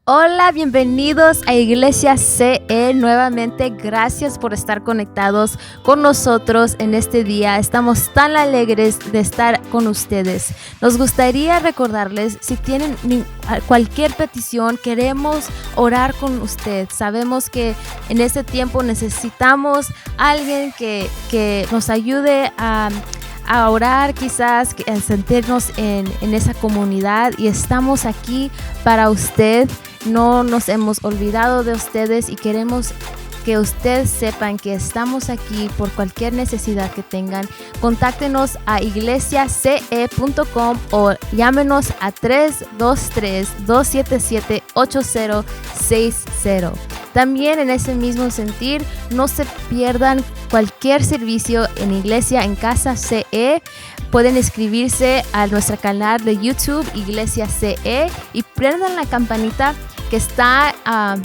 Hola, bienvenidos a Iglesia CE nuevamente. Gracias por estar conectados con nosotros en este día. Estamos tan alegres de estar con ustedes. Nos gustaría recordarles, si tienen cualquier petición, queremos orar con usted. Sabemos que en este tiempo necesitamos a alguien que nos ayude a orar, quizás a sentirnos en esa comunidad, y estamos aquí para usted. No nos hemos olvidado de ustedes y queremos que ustedes sepan que estamos aquí por cualquier necesidad que tengan. Contáctenos a iglesiace.com o llámenos a 323-277-8060. También en ese mismo sentir, no se pierdan cualquier servicio en Iglesia en Casa CE. Pueden inscribirse a nuestro canal de YouTube Iglesia CE y prendan la campanita que está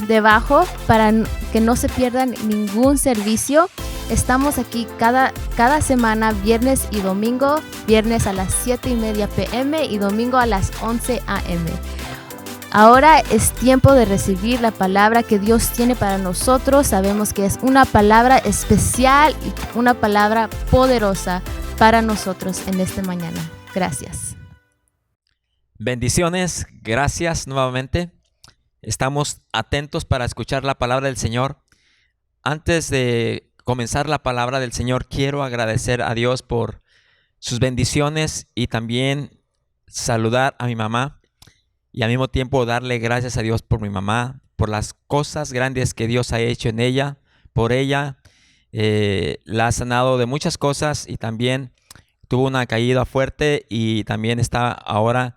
debajo para que no se pierdan ningún servicio. Estamos aquí cada semana, viernes y domingo, viernes a las 7:30 p.m. y domingo a las 11 a.m. Ahora es tiempo de recibir la palabra que Dios tiene para nosotros. Sabemos que es una palabra especial y una palabra poderosa para nosotros en esta mañana. Gracias. Bendiciones, gracias nuevamente. Estamos atentos para escuchar la palabra del Señor. Antes de comenzar la palabra del Señor, quiero agradecer a Dios por sus bendiciones y también saludar a mi mamá y al mismo tiempo darle gracias a Dios por mi mamá, por las cosas grandes que Dios ha hecho en ella, por ella. La ha sanado de muchas cosas y también tuvo una caída fuerte y también está ahora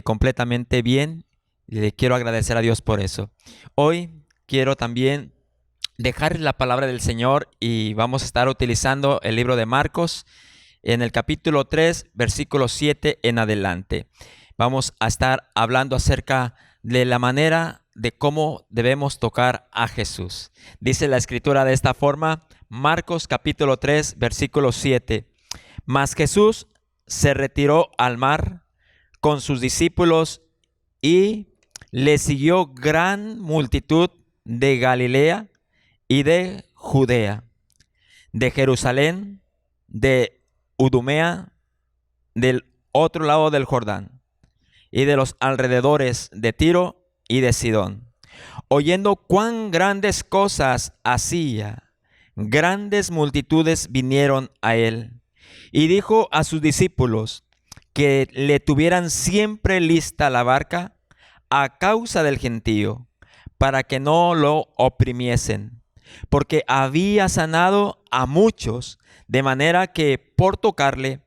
completamente bien. Le quiero agradecer a Dios por eso. Hoy quiero también dejar la palabra del Señor y vamos a estar utilizando el libro de Marcos en el capítulo 3, versículo 7 en adelante. Vamos a estar hablando acerca de la manera de cómo debemos tocar a Jesús. Dice la escritura de esta forma, Marcos capítulo 3, versículo 7. Mas Jesús se retiró al mar con sus discípulos y le siguió gran multitud de Galilea y de Judea, de Jerusalén, de Idumea, del otro lado del Jordán, y de los alrededores de Tiro y de Sidón. Oyendo cuán grandes cosas hacía, grandes multitudes vinieron a él, y dijo a sus discípulos que le tuvieran siempre lista la barca a causa del gentío, para que no lo oprimiesen, porque había sanado a muchos, de manera que por tocarle,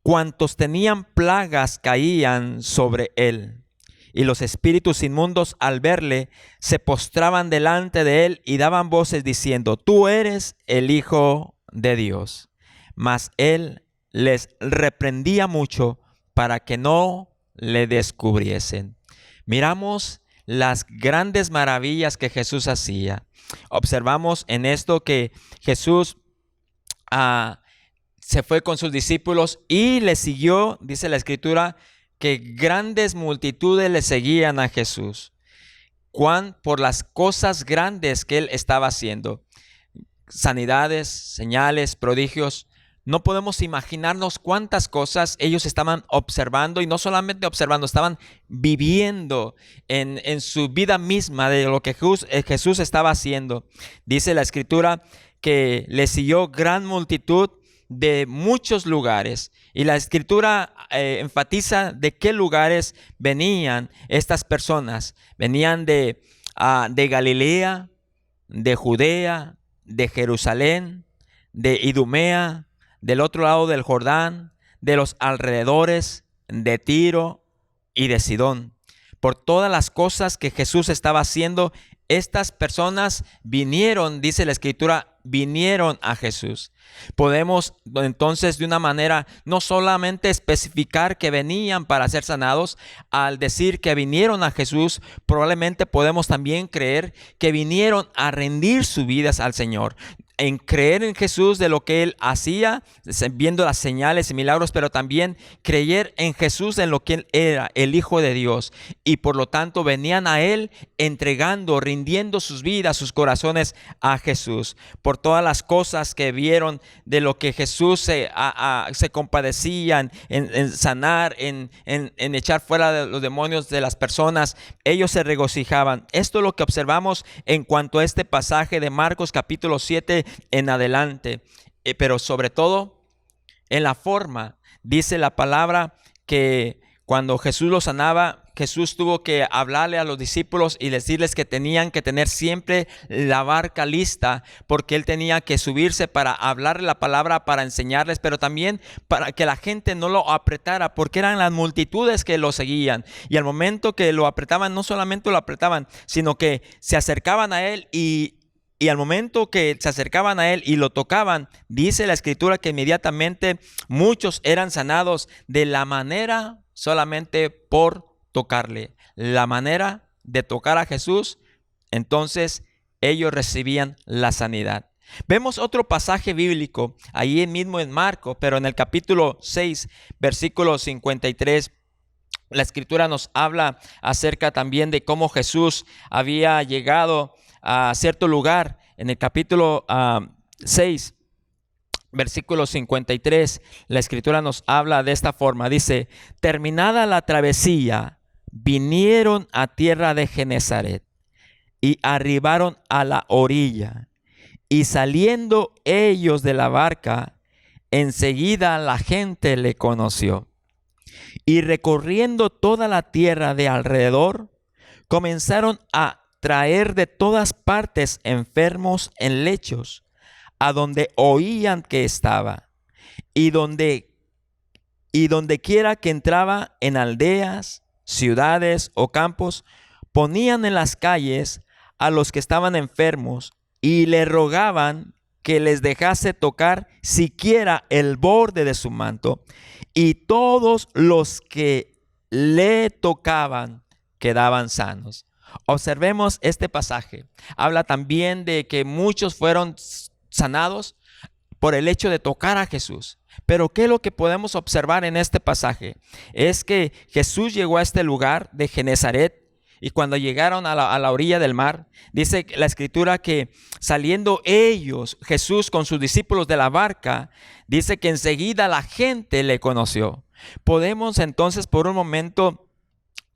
cuantos tenían plagas caían sobre él. Y los espíritus inmundos al verle se postraban delante de él y daban voces diciendo: Tú eres el Hijo de Dios. Mas él les reprendía mucho para que no le descubriesen. Miramos las grandes maravillas que Jesús hacía. Observamos en esto que Jesús se fue con sus discípulos y le siguió, dice la escritura, que grandes multitudes le seguían a Jesús. Por las cosas grandes que él estaba haciendo. Sanidades, señales, prodigios. No podemos imaginarnos cuántas cosas ellos estaban observando, y no solamente observando, estaban viviendo en su vida misma de lo que Jesús estaba haciendo. Dice la escritura que le siguió gran multitud de muchos lugares, y la escritura enfatiza de qué lugares venían estas personas. Venían de Galilea, de Judea, de Jerusalén, de Idumea, del otro lado del Jordán, de los alrededores de Tiro y de Sidón. Por todas las cosas que Jesús estaba haciendo, estas personas vinieron, dice la escritura, vinieron a Jesús. Podemos entonces de una manera no solamente especificar que venían para ser sanados. Al decir que vinieron a Jesús, probablemente podemos también creer que vinieron a rendir sus vidas al Señor. en creer en Jesús de lo que Él hacía, viendo las señales y milagros, pero también creer en Jesús en lo que Él era, el Hijo de Dios. Y por lo tanto venían a Él entregando, rindiendo sus vidas, sus corazones a Jesús. Por todas las cosas que vieron de lo que Jesús se compadecía en sanar, en echar fuera de los demonios de las personas, ellos se regocijaban. Esto es lo que observamos en cuanto a este pasaje de Marcos capítulo 7 en adelante, pero sobre todo en la forma. Dice la palabra que cuando Jesús los sanaba, Jesús tuvo que hablarle a los discípulos y decirles que tenían que tener siempre la barca lista, porque Él tenía que subirse para hablarle la palabra, para enseñarles, pero también para que la gente no lo apretara, porque eran las multitudes que lo seguían. Y al momento que lo apretaban, no solamente lo apretaban, sino que se acercaban a Él y al momento que se acercaban a Él y lo tocaban, dice la Escritura que inmediatamente muchos eran sanados de la manera solamente por tocarle. La manera de tocar a Jesús, entonces ellos recibían la sanidad. Vemos otro pasaje bíblico, ahí mismo en Marcos, pero en el capítulo 6, versículo 53. La Escritura nos habla acerca también de cómo Jesús había llegado a cierto lugar. En el capítulo 6, versículo 53, la Escritura nos habla de esta forma. Dice: terminada la travesía, vinieron a tierra de Genezaret y arribaron a la orilla. Y saliendo ellos de la barca, enseguida la gente le conoció. Y recorriendo toda la tierra de alrededor, comenzaron a traer de todas partes enfermos en lechos, a donde oían que estaba. Y donde quiera que entraba, en aldeas, ciudades o campos, ponían en las calles a los que estaban enfermos y le rogaban que les dejase tocar siquiera el borde de su manto. Y todos los que le tocaban quedaban sanos. Observemos este pasaje. Habla también de que muchos fueron sanados por el hecho de tocar a Jesús. Pero ¿qué es lo que podemos observar en este pasaje? Es que Jesús llegó a este lugar de Genezaret, y cuando llegaron a la orilla del mar, dice la Escritura que saliendo ellos, Jesús con sus discípulos de la barca, dice que enseguida la gente le conoció. Podemos entonces por un momento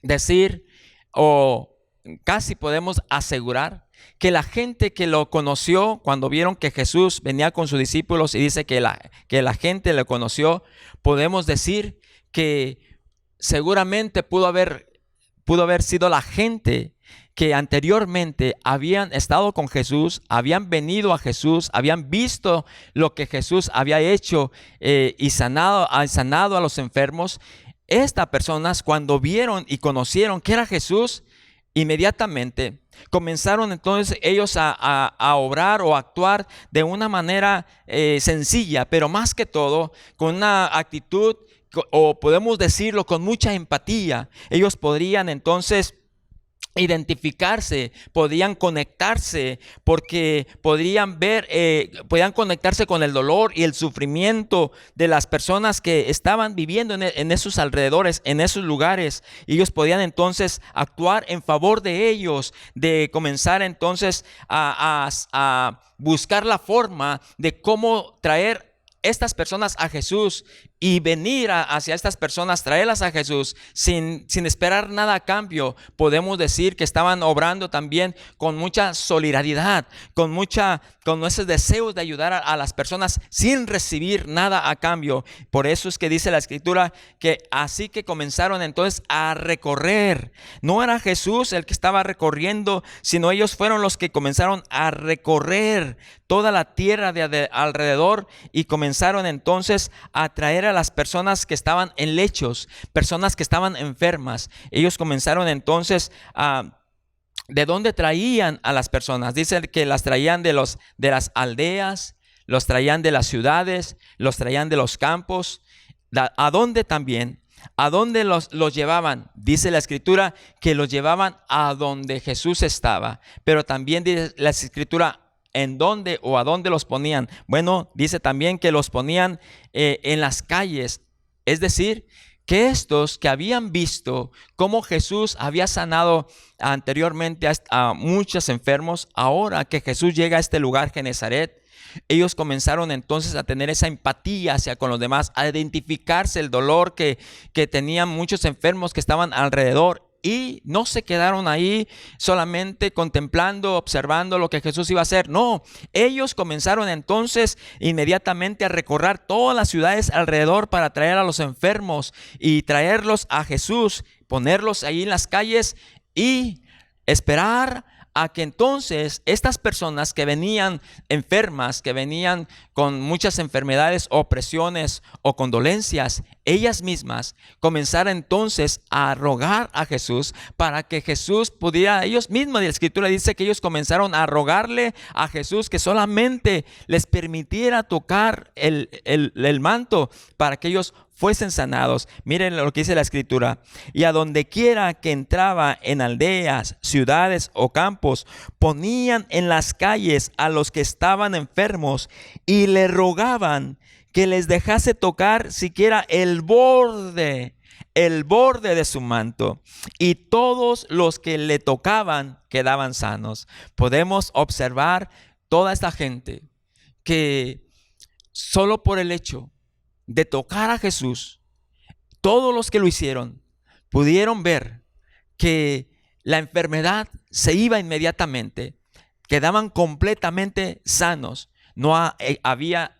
decir, o casi podemos asegurar, que la gente que lo conoció cuando vieron que Jesús venía con sus discípulos, y dice que la gente le conoció, podemos decir que seguramente pudo haber sido la gente que anteriormente habían estado con Jesús, habían venido a Jesús, habían visto lo que Jesús había hecho y sanado a los enfermos. Estas personas, cuando vieron y conocieron que era Jesús, inmediatamente comenzaron entonces ellos a obrar o actuar de una manera sencilla, pero más que todo con una actitud, o podemos decirlo, con mucha empatía. Ellos podrían entonces identificarse, podían conectarse, porque podían conectarse con el dolor y el sufrimiento de las personas que estaban viviendo en esos alrededores, en esos lugares. Y ellos podían entonces actuar en favor de ellos, de comenzar entonces a buscar la forma de cómo traer estas personas a Jesús y venir hacia estas personas, traerlas a Jesús sin esperar nada a cambio. Podemos decir que estaban obrando también con mucha solidaridad, con ese deseo de ayudar a las personas sin recibir nada a cambio. Por eso es que dice la Escritura que así que comenzaron entonces a recorrer. No era Jesús el que estaba recorriendo, sino ellos fueron los que comenzaron a recorrer toda la tierra de alrededor, y comenzaron entonces a traer a las personas que estaban en lechos, personas que estaban enfermas. Ellos comenzaron entonces ¿de dónde traían a las personas? Dice que las traían de las aldeas, los traían de las ciudades, los traían de los campos. ¿A dónde también? ¿A dónde los llevaban? Dice la Escritura que los llevaban a donde Jesús estaba. Pero también dice la Escritura ¿En dónde o a dónde los ponían? Bueno, dice también que los ponían en las calles. Es decir, que estos que habían visto cómo Jesús había sanado anteriormente a muchos enfermos, ahora que Jesús llega a este lugar, Genezaret, ellos comenzaron entonces a tener esa empatía hacia con los demás, a identificarse el dolor que tenían muchos enfermos que estaban alrededor. Y no se quedaron ahí solamente contemplando, observando lo que Jesús iba a hacer. No, ellos comenzaron entonces inmediatamente a recorrer todas las ciudades alrededor para traer a los enfermos y traerlos a Jesús, ponerlos ahí en las calles y esperar a que entonces estas personas que venían enfermas, que venían con muchas enfermedades, opresiones o condolencias, ellas mismas comenzaran entonces a rogar a Jesús para que Jesús pudiera, ellos mismos, la Escritura dice que ellos comenzaron a rogarle a Jesús que solamente les permitiera tocar el manto para que ellos fuesen sanados. Miren lo que dice la Escritura: y a donde quiera que entraba, en aldeas, ciudades o campos, ponían en las calles a los que estaban enfermos y le rogaban que les dejase tocar siquiera el borde de su manto, y todos los que le tocaban quedaban sanos. Podemos observar toda esta gente que solo por el hecho de tocar a Jesús, todos los que lo hicieron pudieron ver que la enfermedad se iba inmediatamente, quedaban completamente sanos. No había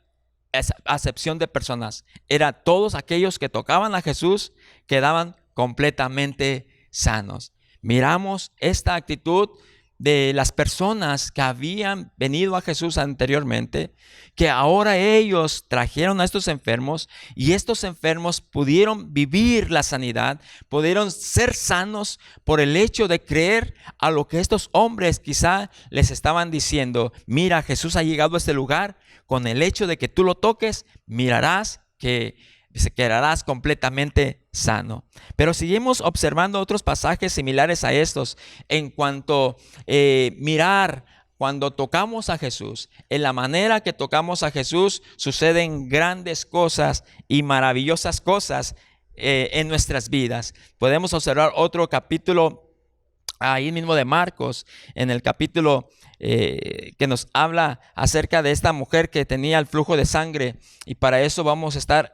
acepción de personas, era todos aquellos que tocaban a Jesús quedaban completamente sanos. Miramos esta actitud de las personas que habían venido a Jesús anteriormente, que ahora ellos trajeron a estos enfermos y estos enfermos pudieron vivir la sanidad, pudieron ser sanos por el hecho de creer a lo que estos hombres quizá les estaban diciendo. Mira, Jesús ha llegado a este lugar, con el hecho de que tú lo toques, mirarás que se quedarás completamente sano. Pero seguimos observando otros pasajes similares a estos en cuanto mirar cuando tocamos a Jesús. En la manera que tocamos a Jesús suceden grandes cosas y maravillosas cosas en nuestras vidas. Podemos observar otro capítulo ahí mismo de Marcos, en el capítulo que nos habla acerca de esta mujer que tenía el flujo de sangre, y para eso vamos a estar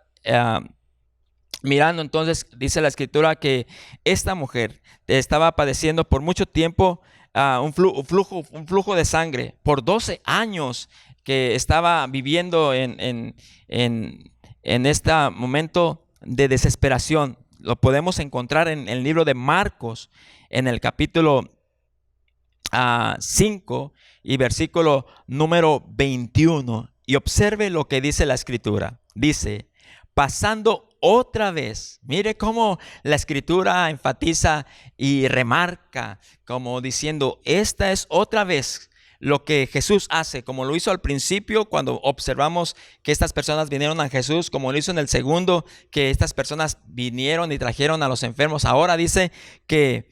mirando. Entonces dice la Escritura que esta mujer estaba padeciendo por mucho tiempo un flujo de sangre, por 12 años que estaba viviendo en este momento de desesperación. Lo podemos encontrar en el libro de Marcos, en el capítulo 5 y versículo número 21. Y observe lo que dice la Escritura. Dice: pasando otra vez. Mire cómo la Escritura enfatiza y remarca, como diciendo, esta es otra vez lo que Jesús hace, como lo hizo al principio cuando observamos que estas personas vinieron a Jesús, como lo hizo en el segundo, que estas personas vinieron y trajeron a los enfermos. Ahora dice que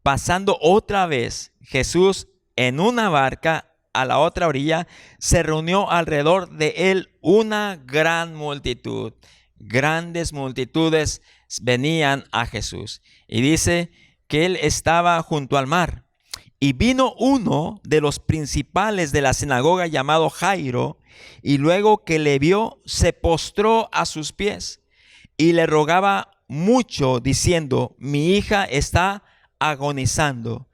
pasando otra vez Jesús en una barca a la otra orilla, se reunió alrededor de él una gran multitud. Grandes multitudes venían a Jesús. Y dice que él estaba junto al mar. Y vino uno de los principales de la sinagoga llamado Jairo, y luego que le vio, se postró a sus pies y le rogaba mucho, diciendo: mi hija está agonizando.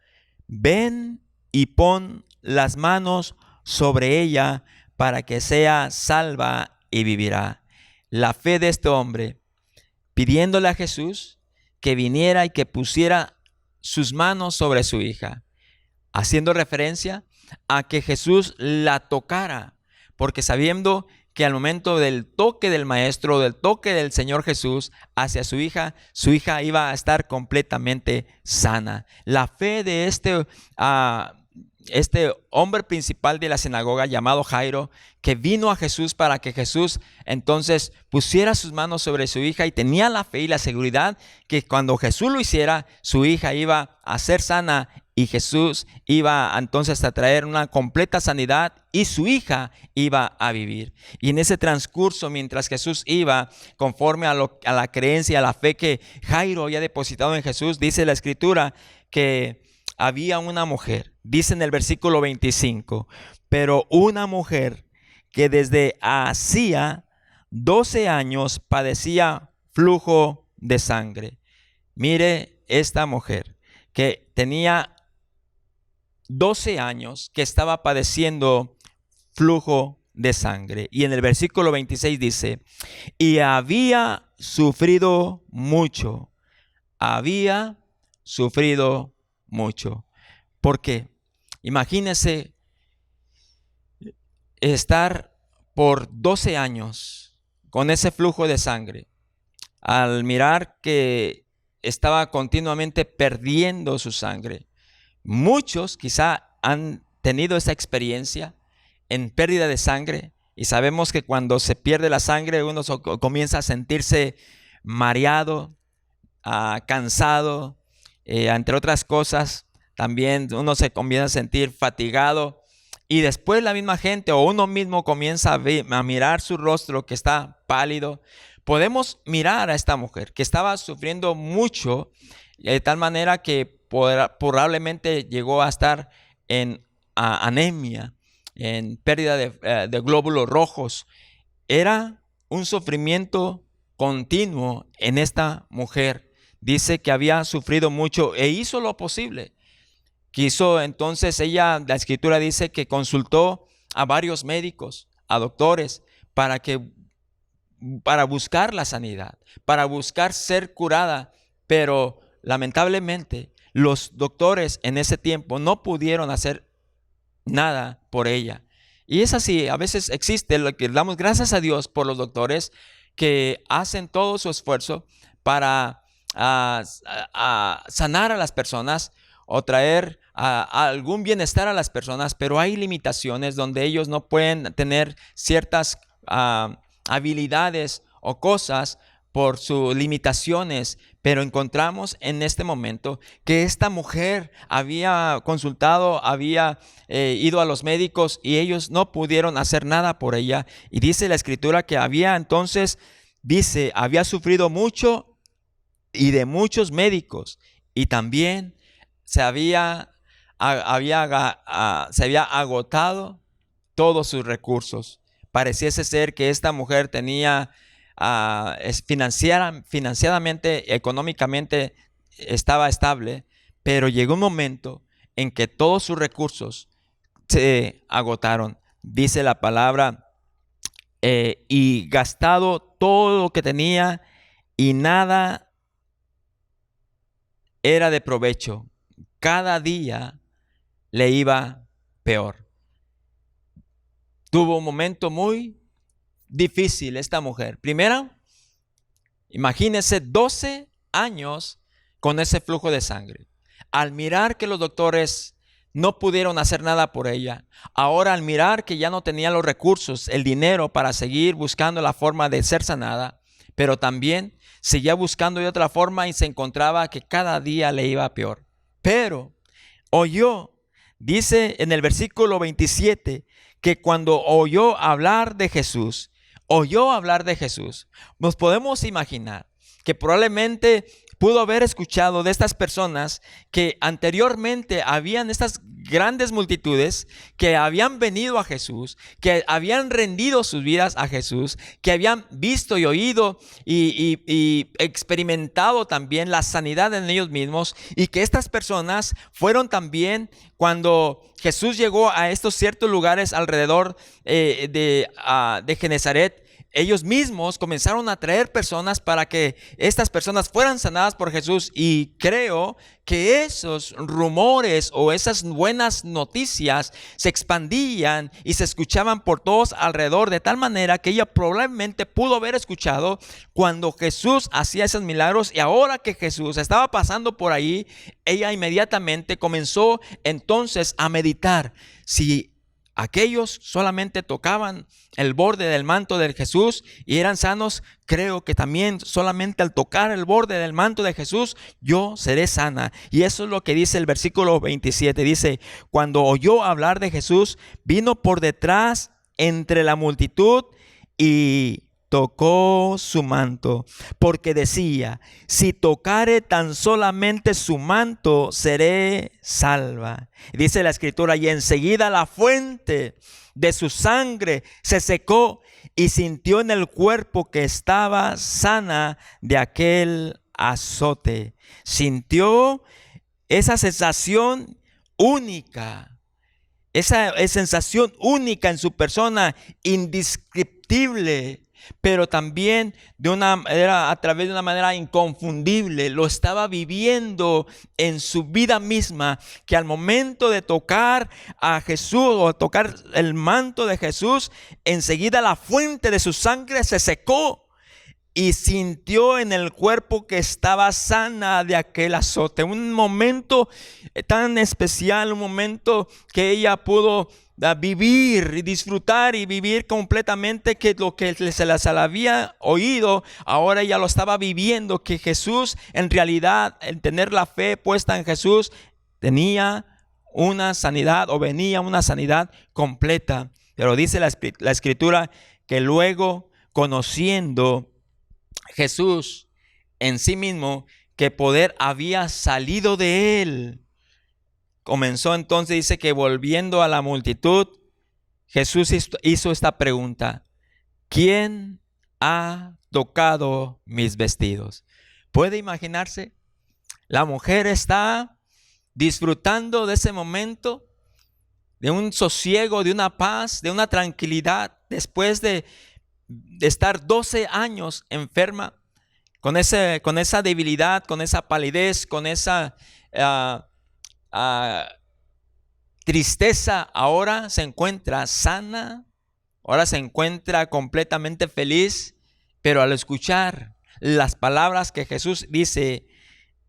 Ven y pon las manos sobre ella para que sea salva y vivirá. La fe de este hombre, pidiéndole a Jesús que viniera y que pusiera sus manos sobre su hija, haciendo referencia a que Jesús la tocara, porque sabiendo que al momento del toque del Maestro, del toque del Señor Jesús hacia su hija iba a estar completamente sana. La fe de este este hombre principal de la sinagoga llamado Jairo, que vino a Jesús para que Jesús entonces pusiera sus manos sobre su hija, y tenía la fe y la seguridad que cuando Jesús lo hiciera, su hija iba a ser sana y Jesús iba entonces a traer una completa sanidad y su hija iba a vivir. Y en ese transcurso, mientras Jesús iba conforme a la creencia, a la fe que Jairo había depositado en Jesús, dice la Escritura que había una mujer, dice en el versículo 25, pero una mujer que desde hacía 12 años padecía flujo de sangre. Mire esta mujer que tenía 12 años que estaba padeciendo flujo de sangre. Y en el versículo 26 dice, y había sufrido mucho. Había sufrido mucho. ¿Por qué? Imagínese estar por 12 años con ese flujo de sangre, al mirar que estaba continuamente perdiendo su sangre. Muchos quizá han tenido esa experiencia en pérdida de sangre, y sabemos que cuando se pierde la sangre uno comienza a sentirse mareado, cansado, entre otras cosas. También uno se comienza a sentir fatigado, y después la misma gente o uno mismo comienza a mirar su rostro que está pálido. Podemos mirar a esta mujer que estaba sufriendo mucho, de tal manera que probablemente llegó a estar en anemia, en pérdida de glóbulos rojos. Era un sufrimiento continuo en esta mujer. Dice que había sufrido mucho e hizo lo posible. Quiso entonces ella, la Escritura dice que consultó a varios médicos, a doctores, para buscar la sanidad, para buscar ser curada, pero lamentablemente los doctores en ese tiempo no pudieron hacer nada por ella. Y es así, a veces existe lo que damos gracias a Dios por los doctores que hacen todo su esfuerzo para sanar a las personas o traer algún bienestar a las personas, pero hay limitaciones donde ellos no pueden tener ciertas habilidades o cosas por sus limitaciones. Pero encontramos en este momento que esta mujer había consultado, había ido a los médicos y ellos no pudieron hacer nada por ella. Y dice la Escritura que había sufrido mucho y de muchos médicos, y también se había agotado todos sus recursos. Pareciese ser que esta mujer tenía financieramente, económicamente estaba estable, pero llegó un momento en que todos sus recursos se agotaron. Dice la palabra, y gastado todo lo que tenía, y nada era de provecho. Cada día le iba peor. Tuvo un momento muy difícil esta mujer. Primero, imagínense 12 años con ese flujo de sangre. Al mirar que los doctores no pudieron hacer nada por ella, ahora al mirar que ya no tenía los recursos, el dinero para seguir buscando la forma de ser sanada, pero también seguía buscando de otra forma y se encontraba que cada día le iba peor. Pero dice en el versículo 27, que cuando oyó hablar de Jesús, nos podemos imaginar que probablemente pudo haber escuchado de estas personas que anteriormente habían estas grandes multitudes que habían venido a Jesús, que habían rendido sus vidas a Jesús, que habían visto y oído y experimentado también la sanidad en ellos mismos, y que estas personas fueron también cuando Jesús llegó a estos ciertos lugares alrededor de Genezaret. ellos mismos comenzaron a traer personas para que estas personas fueran sanadas por Jesús. Y creo que esos rumores o esas buenas noticias se expandían y se escuchaban por todos alrededor, de tal manera que ella probablemente pudo haber escuchado cuando Jesús hacía esos milagros. Y ahora que Jesús estaba pasando por ahí, ella inmediatamente comenzó entonces a meditar: si aquellos solamente tocaban el borde del manto de Jesús y eran sanos, creo que también solamente al tocar el borde del manto de Jesús, yo seré sana. Y eso es lo que dice el versículo 27. Dice: cuando oyó hablar de Jesús, vino por detrás entre la multitud y tocó su manto, porque decía: si tocare tan solamente su manto, seré salva. Dice la escritura: y enseguida la fuente de su sangre se secó, y sintió en el cuerpo que estaba sana de aquel azote. Sintió esa sensación única, esa sensación única en su persona, indescriptible, pero también era a través de una manera inconfundible. Lo estaba viviendo en su vida misma, que al momento de tocar a Jesús o tocar el manto de Jesús, enseguida la fuente de su sangre se secó y sintió en el cuerpo que estaba sana de aquel azote. Un momento tan especial, un momento que ella pudo vivir y disfrutar y vivir completamente, que lo que se les había oído, ahora ella lo estaba viviendo, que Jesús, en realidad, el tener la fe puesta en Jesús, tenía una sanidad, o venía una sanidad completa. Pero dice la escritura que luego, conociendo Jesús en sí mismo que poder había salido de él, comenzó entonces, dice que volviendo a la multitud, Jesús hizo esta pregunta: ¿quién ha tocado mis vestidos? ¿Puede imaginarse? La mujer está disfrutando de ese momento, de un sosiego, de una paz, de una tranquilidad, después de estar 12 años enferma, con esa debilidad, con esa palidez, con esa tristeza. Ahora se encuentra sana, ahora se encuentra completamente feliz, pero al escuchar las palabras que Jesús dice,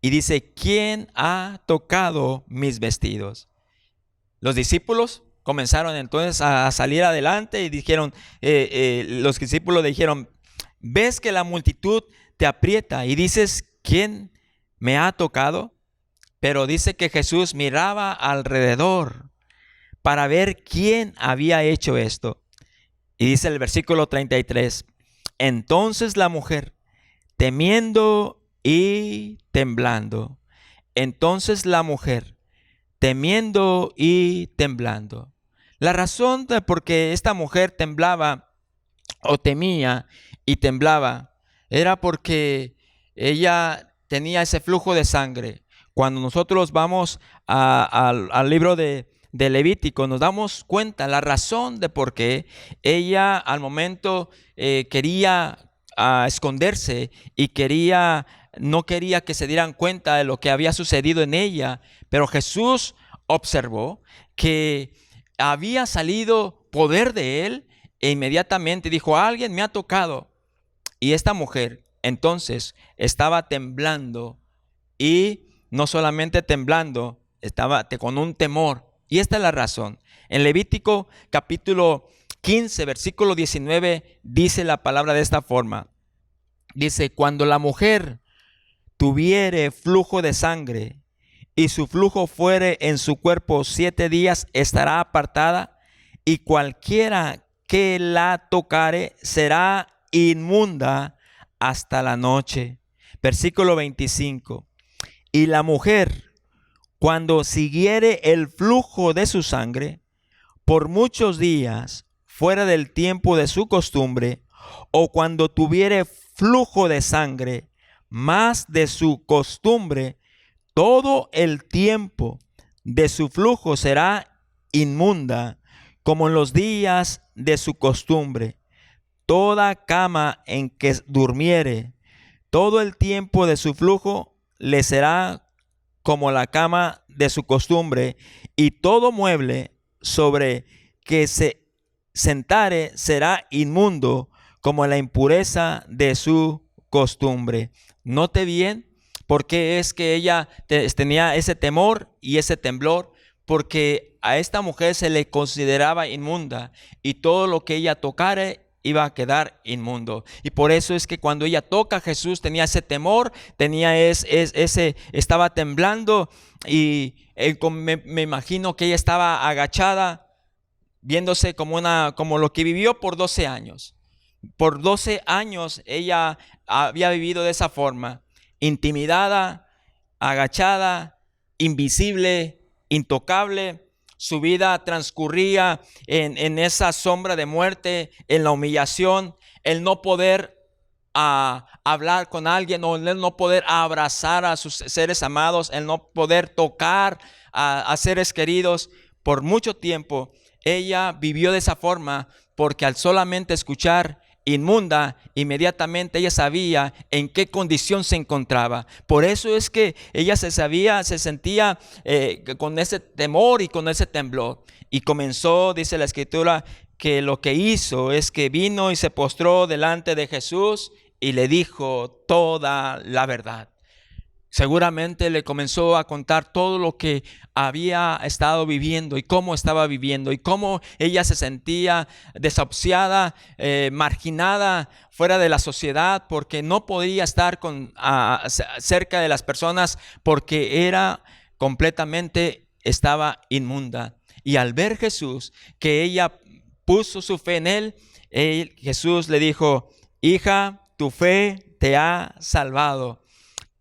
y dice: ¿quién ha tocado mis vestidos? Los discípulos comenzaron entonces a salir adelante y dijeron, los discípulos le dijeron: ¿ves que la multitud te aprieta y dices: ¿quién me ha tocado? Pero dice que Jesús miraba alrededor para ver quién había hecho esto. Y dice el versículo 33: entonces la mujer, temiendo y temblando. Entonces la mujer, temiendo y temblando. La razón de por qué esta mujer temblaba o temía y temblaba era porque ella tenía ese flujo de sangre. Cuando nosotros vamos al libro de Levítico, nos damos cuenta la razón de por qué ella al momento quería esconderse y no quería que se dieran cuenta de lo que había sucedido en ella. Pero Jesús observó que había salido poder de él e inmediatamente dijo: alguien me ha tocado. Y esta mujer entonces estaba temblando, y no solamente temblando, estaba con un temor. Y esta es la razón. En Levítico capítulo 15, versículo 19, dice la palabra de esta forma. Dice: cuando la mujer tuviere flujo de sangre y su flujo fuere en su cuerpo 7 días, estará apartada, y cualquiera que la tocare será inmunda hasta la noche. Versículo 25. Y la mujer, cuando siguiere el flujo de su sangre por muchos días fuera del tiempo de su costumbre, o cuando tuviere flujo de sangre más de su costumbre, todo el tiempo de su flujo será inmunda, como en los días de su costumbre. toda cama en que durmiere, todo el tiempo de su flujo le será como la cama de su costumbre, y todo mueble sobre que se sentare será inmundo como la impureza de su costumbre. Note bien por qué es que ella tenía ese temor y ese temblor, porque a esta mujer se le consideraba inmunda y todo lo que ella tocare iba a quedar inmundo. Y por eso es que cuando ella toca a Jesús tenía ese temor, estaba temblando y me imagino que ella estaba agachada, viéndose como lo que vivió por 12 años. Por 12 años ella había vivido de esa forma, intimidada, agachada, invisible, intocable. Su vida transcurría en esa sombra de muerte, en la humillación, el no poder hablar con alguien, o el no poder abrazar a sus seres amados, el no poder tocar a seres queridos. Por mucho tiempo ella vivió de esa forma, porque al solamente escuchar inmunda, inmediatamente ella sabía en qué condición se encontraba. Por eso es que ella se sentía con ese temor y con ese temblor. Y comenzó, dice la escritura, que lo que hizo es que vino y se postró delante de Jesús y le dijo toda la verdad. Seguramente le comenzó a contar todo lo que había estado viviendo y cómo estaba viviendo y cómo ella se sentía desahuciada, marginada, fuera de la sociedad, porque no podía estar cerca de las personas, porque estaba inmunda. Y al ver Jesús que ella puso su fe en él, Jesús le dijo: hija, tu fe te ha salvado.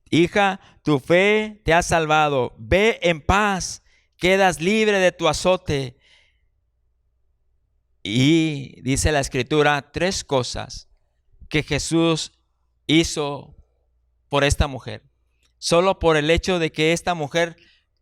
Hija, tu fe te ha salvado. Ve en paz, quedas libre de tu azote. Y dice la escritura 3 cosas que Jesús hizo por esta mujer. Solo por el hecho de que esta mujer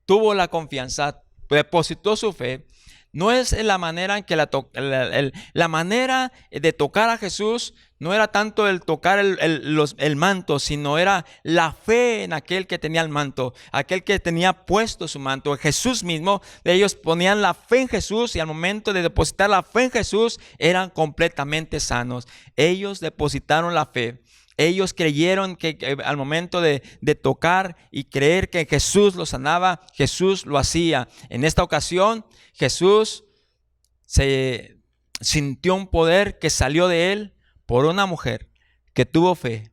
tuvo la confianza, depositó su fe. No es la manera en que la manera de tocar a Jesús no era tanto el tocar el manto, sino era la fe en aquel que tenía el manto, aquel que tenía puesto su manto. Jesús mismo, ellos ponían la fe en Jesús, y al momento de depositar la fe en Jesús eran completamente sanos. Ellos depositaron la fe. Ellos creyeron que al momento de tocar y creer que Jesús lo sanaba, Jesús lo hacía. En esta ocasión, Jesús se sintió un poder que salió de él por una mujer que tuvo fe,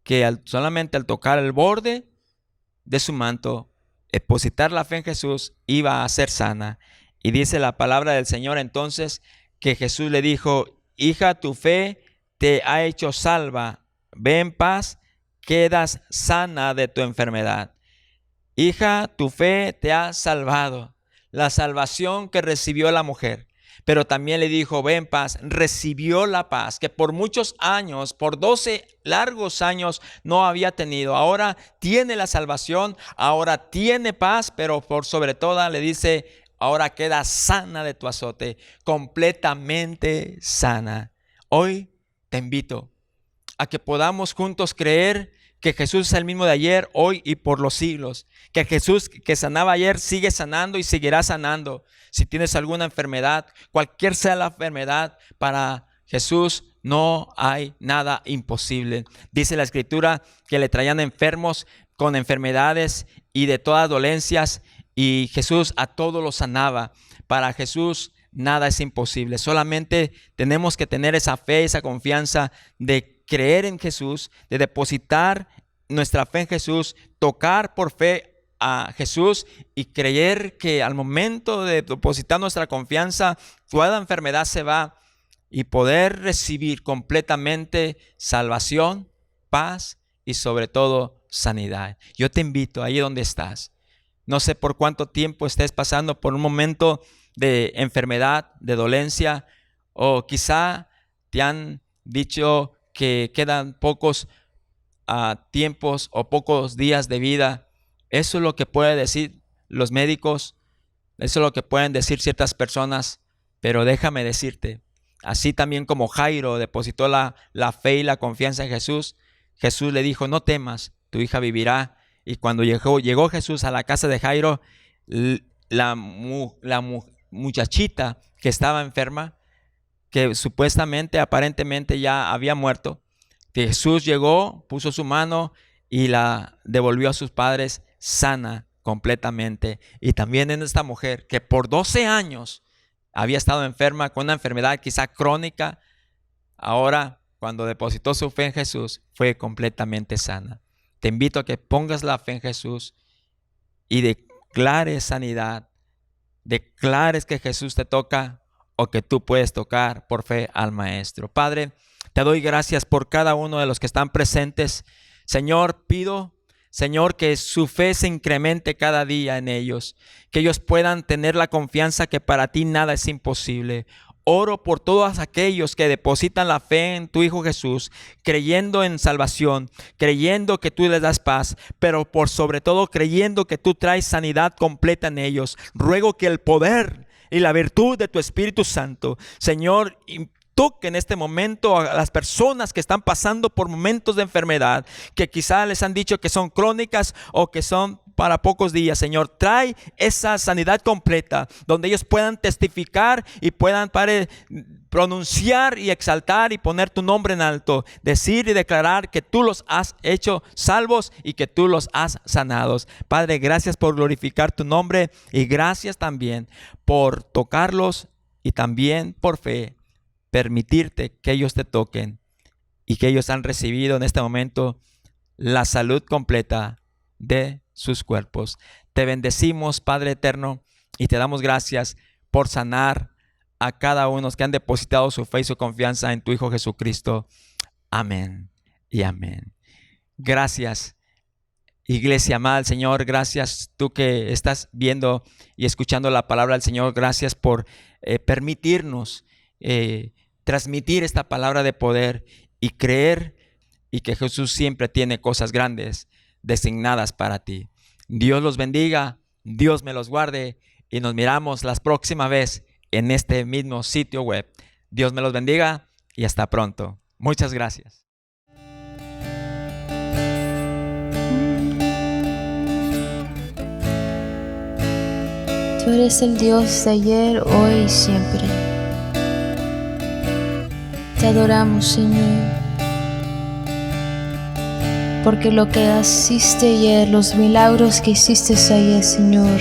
que solamente al tocar el borde de su manto, depositar la fe en Jesús, iba a ser sana. Y dice la palabra del Señor entonces que Jesús le dijo: hija, tu fe te ha hecho salva. Ve en paz, quedas sana de tu enfermedad. Hija, tu fe te ha salvado. La salvación que recibió la mujer. Pero también le dijo: ve en paz. Recibió la paz que por muchos años, por 12 largos años, no había tenido. Ahora tiene la salvación, ahora tiene paz, pero por sobre todo le dice: ahora queda sana de tu azote, completamente sana. Hoy te invito a que podamos juntos creer que Jesús es el mismo de ayer, hoy y por los siglos. Que Jesús que sanaba ayer sigue sanando y seguirá sanando. Si tienes alguna enfermedad, cualquier sea la enfermedad, para Jesús no hay nada imposible. Dice la escritura que le traían enfermos con enfermedades y de todas dolencias, y Jesús a todos los sanaba. Para Jesús nada es imposible. Solamente tenemos que tener esa fe, esa confianza de creer en Jesús, de depositar nuestra fe en Jesús, tocar por fe a Jesús y creer que al momento de depositar nuestra confianza, toda enfermedad se va, y poder recibir completamente salvación, paz y sobre todo sanidad. Yo te invito ahí donde estás. No sé por cuánto tiempo estés pasando por un momento de enfermedad, de dolencia, o quizá te han dicho que quedan pocos tiempos o pocos días de vida. Eso es lo que pueden decir los médicos, eso es lo que pueden decir ciertas personas, pero déjame decirte, Así también como Jairo depositó la fe y la confianza en Jesús, Jesús le dijo, no temas, tu hija vivirá. Y cuando llegó Jesús a la casa de Jairo, muchachita que estaba enferma, que supuestamente, aparentemente ya había muerto, que Jesús llegó, puso su mano y la devolvió a sus padres sana completamente. Y también en esta mujer que por 12 años había estado enferma con una enfermedad quizá crónica, ahora cuando depositó su fe en Jesús fue completamente sana. Te invito a que pongas la fe en Jesús y declares sanidad, declares que Jesús te toca o que tú puedes tocar por fe al Maestro. Padre, te doy gracias por cada uno de los que están presentes. Señor, pido, Señor, que su fe se incremente cada día en ellos, que ellos puedan tener la confianza que para ti nada es imposible. Oro por todos aquellos que depositan la fe en tu Hijo Jesús, creyendo en salvación, creyendo que tú les das paz, pero por sobre todo creyendo que tú traes sanidad completa en ellos. Ruego que el poder y la virtud de tu Espíritu Santo, Señor, toque en este momento a las personas que están pasando por momentos de enfermedad, que quizá les han dicho que son crónicas o que son para pocos días. Señor, trae esa sanidad completa, donde ellos puedan testificar y puedan pronunciar y exaltar y poner tu nombre en alto, decir y declarar que tú los has hecho salvos y que tú los has sanados. Padre, gracias por glorificar tu nombre y gracias también por tocarlos y también por fe permitirte que ellos te toquen y que ellos han recibido en este momento la salud completa de sus cuerpos. Te bendecimos, Padre eterno, y te damos gracias por sanar a cada uno que han depositado su fe y su confianza en tu Hijo Jesucristo. Amén y amén. Gracias, iglesia amada del Señor. Gracias tú que estás viendo y escuchando la palabra del Señor. Gracias por permitirnos transmitir esta palabra de poder y creer y que Jesús siempre tiene cosas grandes designadas para ti. Dios los bendiga, Dios me los guarde y nos miramos la próxima vez en este mismo sitio web. Dios me los bendiga y hasta pronto. Muchas gracias. Tú eres el Dios de ayer, hoy y siempre. Te adoramos, Señor, porque lo que hiciste ayer, los milagros que hiciste ayer, Señor,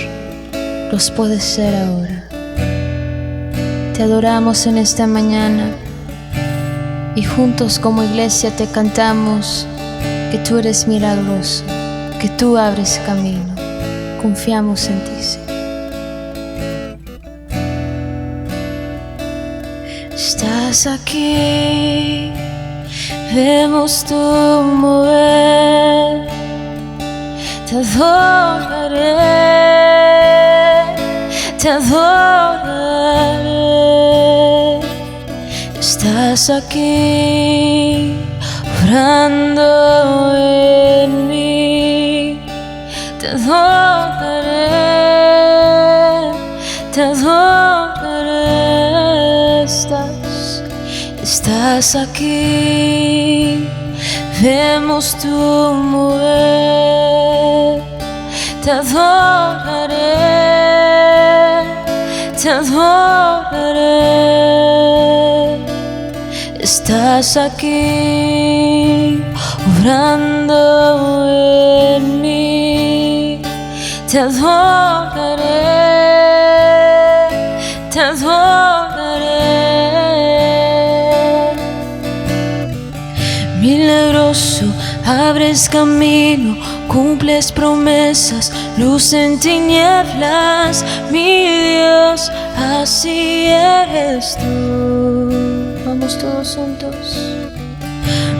los puedes hacer ahora. Te adoramos en esta mañana y juntos como iglesia te cantamos que tú eres milagroso, que tú abres camino. Confiamos en ti, Señor. Estás aquí, vemos tu mover, te adoraré, te adoraré. Estás aquí, obrando en mí, te adoraré, te adoraré. Estás aquí, vemos tu mover, te adoraré, te adoraré. Estás aquí, obrando en mí, te adoraré, te adoraré. Milagroso, abres camino, cumples promesas, luz en tinieblas, mi Dios, así eres tú. Vamos todos juntos.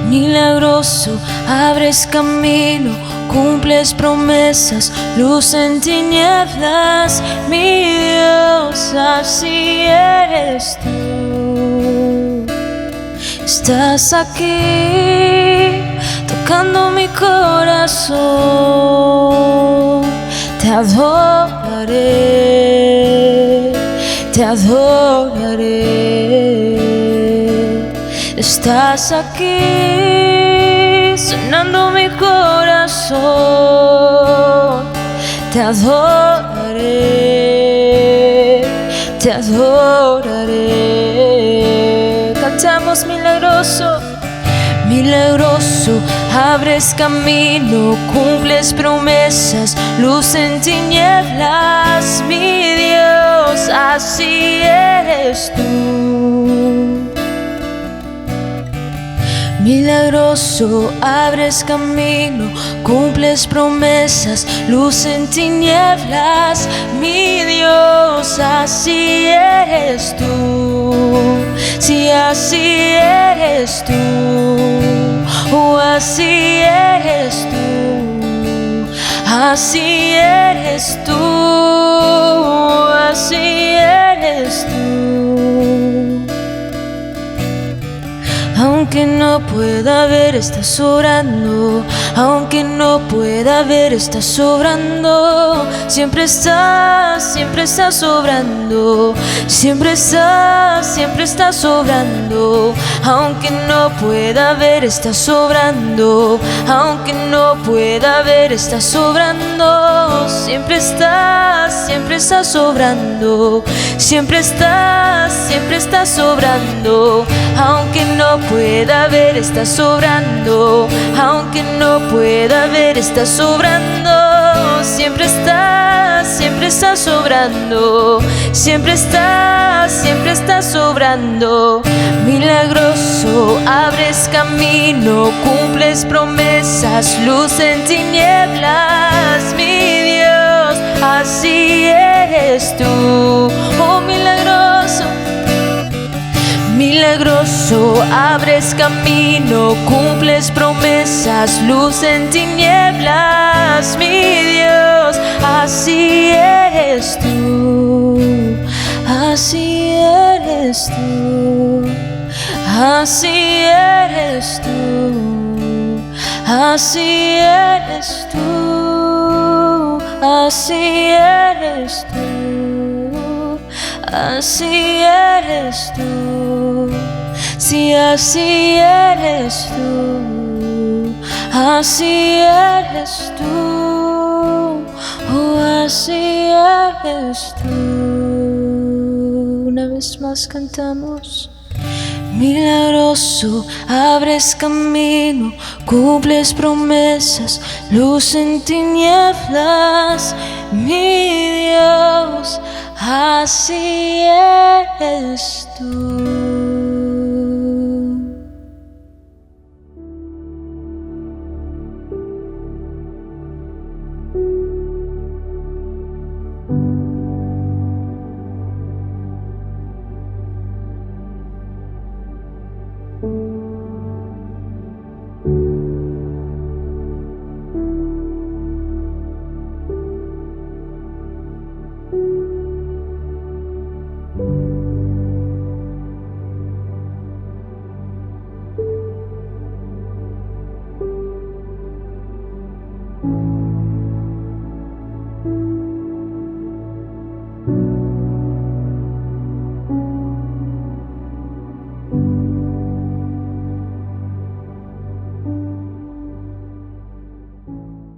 Milagroso, abres camino, cumples promesas, luz en tinieblas, mi Dios, así eres tú. Estás aquí, tocando mi corazón. Te adoraré, te adoraré. Estás aquí, sanando mi corazón. Te adoraré, te adoraré. Cantamos milagroso. Milagroso, abres camino, cumples promesas, luz en tinieblas, mi Dios, así eres tú. Milagroso, abres camino, cumples promesas, luz en tinieblas, mi Dios, así eres tú. Si así eres tú, oh, así eres tú, así eres tú, así eres tú. Aunque no pueda ver, estás obrando. Aunque no pueda ver, estás obrando. Siempre estás obrando. Siempre estás obrando. Aunque no pueda ver, estás obrando. Aunque no pueda ver, estás obrando. Siempre estás obrando. Siempre estás obrando. Aunque no pueda ver, estás obrando. Aunque no pueda ver, estás obrando. Siempre estás obrando. Siempre estás obrando. Milagroso, abres camino, cumples promesas, luz en tinieblas, mi Dios, así eres tú. Oh, milagroso. Milagroso, abres camino, cumples promesas, luz en tinieblas, mi Dios, así eres tú, así eres tú, así eres tú, así eres tú, así eres tú, así eres tú. Si así eres tú, así eres tú, oh, así eres tú. Una vez más cantamos. Milagroso, abres camino, cumples promesas, luz en tinieblas, mi Dios, así eres tú.